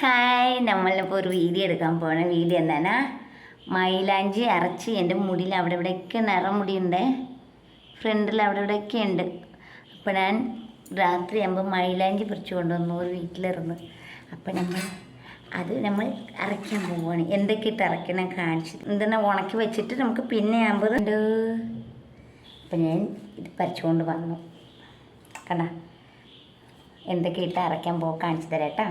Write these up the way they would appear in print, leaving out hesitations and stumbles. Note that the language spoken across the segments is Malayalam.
ഹായ്, നമ്മളിപ്പോൾ ഒരു വീഡിയോ എടുക്കാൻ പോകണ വീഡിയോ എന്താണ്, മൈലാഞ്ചി അരച്ച് എൻ്റെ മുടിയിൽ അവിടെ ഇവിടെയൊക്കെ നിറമുടിയുണ്ട്, ഫ്രണ്ടിൽ അവിടെ ഇവിടെയൊക്കെ ഉണ്ട്. അപ്പോൾ ഞാൻ രാത്രിയാകുമ്പോൾ മൈലാഞ്ചി പറിച്ചു കൊണ്ടുവന്നു ഒരു വീട്ടിലിരുന്ന്. അപ്പോൾ നമ്മൾ അരയ്ക്കാൻ പോവുകയാണ്. എന്തൊക്കെ ഇട്ട് അരയ്ക്കണം കാണിച്ചു എന്തെല്ലാം ഉണക്കി വെച്ചിട്ട് നമുക്ക് പിന്നെ ആകുമ്പോൾ ഉണ്ട്. അപ്പം ഞാൻ ഇത് പറിച്ചുകൊണ്ട് വന്നു. കണ്ട എന്തൊക്കെ ഇട്ട് അരയ്ക്കാൻ കാണിച്ചു തരാം കേട്ടോ.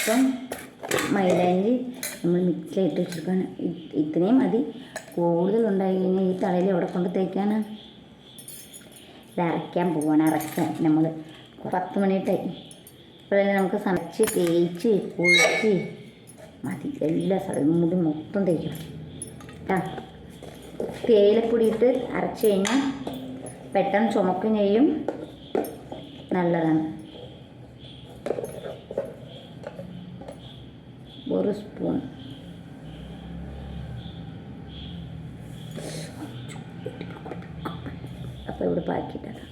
ഇപ്പം മൈലാഞ്ചി നമ്മൾ മിക്സിയിലിട്ട് വെച്ചെടുക്കാൻ ഇത്രയും മതി. കൂടുതലുണ്ടായി കഴിഞ്ഞാൽ ഈ തലയിൽ എവിടെ കൊണ്ട് തേക്കാനാണ്. ഇത് അരയ്ക്കാൻ പോവാണ്. അരയ്ക്കാൻ നമ്മൾ 10 മണിയിട്ടായി. ഇപ്പോഴല്ലേ നമുക്ക് സമച്ച് തേച്ച് കുളിച്ച് മതി. എല്ലാ സ്ഥലവും മുടി മൊത്തം തേക്കണം കേട്ടോ. തേയിലപ്പൊടി ഇട്ട് അരച്ച് കഴിഞ്ഞാൽ പെട്ടെന്ന് ചുമക്കും ചെയ്യും, നല്ലതാണ്. 1 സ്പൂൺ അപ്പോൾ ഇവിടെ പാക്കിയിട്ടാണ്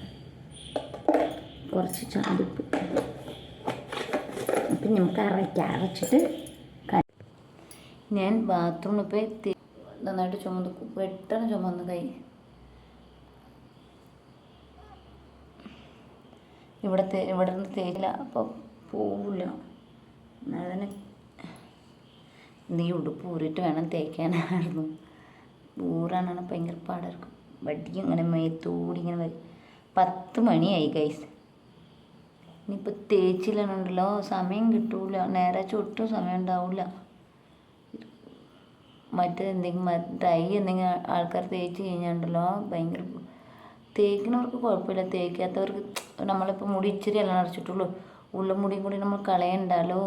കുറച്ച് ചാണ്ടിപ്പ്. അപ്പം നമുക്ക് അരച്ചിട്ട് ഞാൻ ബാത്റൂമിൽ പോയി നന്നായിട്ട് പെട്ടെന്ന് ചുമന്ന് കൈ ഇവിടെ നിന്ന് തേയില്ല അപ്പോൾ പോവില്ല. അതിന് നീ ഉടുപ്പ് ഊറിയിട്ട് വേണം തേക്കാനായിരുന്നു. ഊറാനാണ് ഭയങ്കര പാടായിരിക്കും. വടി ഇങ്ങനെ മേത്തൂടി ഇങ്ങനെ വരും. 10 മണിയായി ഗൈസ്. ഇനിയിപ്പോൾ തേച്ചില്ലുണ്ടല്ലോ സമയം കിട്ടൂല. നേരെ ഒട്ടും സമയം ഉണ്ടാവില്ല. എന്തെങ്കിലും ഡ്രൈ എന്തെങ്കിലും ആൾക്കാർ തേച്ച് കഴിഞ്ഞാണ്ടല്ലോ ഭയങ്കര തേക്കുന്നവർക്ക് കുഴപ്പമില്ല. തേക്കാത്തവർക്ക് നമ്മളിപ്പോൾ മുടി ഇച്ചിരി എല്ലാം അരച്ചിട്ടുള്ളൂ. ഉള്ള മുടിയും കൂടി നമ്മൾ കളയണ്ടല്ലോ.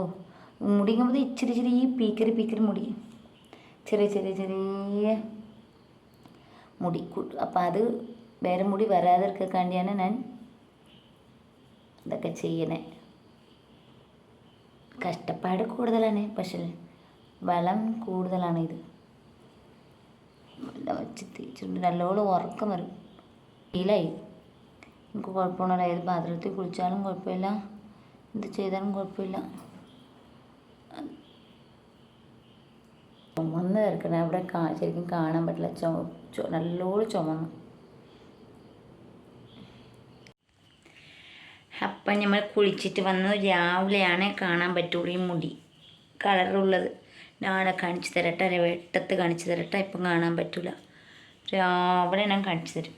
മുടിക്കുമ്പോൾ ഇച്ചിരി ഈ പീക്കറി മുടി ചെറിയ മുടി. അപ്പം അത് വേറെ മുടി വരാതിരിക്കാൻ വേണ്ടിയാണ് ഞാൻ ഇതൊക്കെ ചെയ്യണേ. കഷ്ടപ്പാട് കൂടുതലാണ്, പക്ഷേ ബലം കൂടുതലാണ്. ഇത് വെച്ച് തേച്ചിട്ടുണ്ട്. നല്ലോണം ഉറക്കം വരും. ഫീലായി. എനിക്ക് കുഴപ്പമൊന്നുമില്ല. ഏത് പാത്രത്തിൽ കുളിച്ചാലും കുഴപ്പമില്ല, എന്ത് ചെയ്താലും കുഴപ്പമില്ല. ചുമന്ന് കിടക്കണം. അവിടെ ശരിക്കും കാണാൻ പറ്റില്ല. നല്ലോണം ചുമന്ന്. അപ്പം നമ്മൾ കുളിച്ചിട്ട് വന്ന് രാവിലെയാണ് കാണാൻ പറ്റുള്ളൂ ഈ മുടി കളറുള്ളത്. നാളെ കാണിച്ചു തരട്ടെ, വെട്ടത്ത് കാണിച്ചു തരട്ടെ. ഇപ്പം കാണാൻ പറ്റില്ല. രാവിലെ ഞാൻ കാണിച്ചു തരും.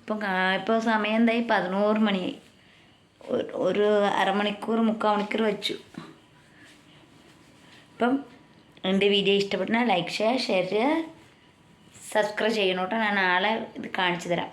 ഇപ്പോൾ സമയം എന്തായി? 11 മണിയായി. ഒരു അരമണിക്കൂർ 3/4 മണിക്കൂർ വെച്ചു. അപ്പം എൻ്റെ വീഡിയോ ഇഷ്ടപ്പെട്ടാൽ ലൈക്ക് ഷെയർ സബ്സ്ക്രൈബ് ചെയ്യണം കേട്ടോ. ഞാൻ നാളെ ഇത് കാണിച്ചു തരാം.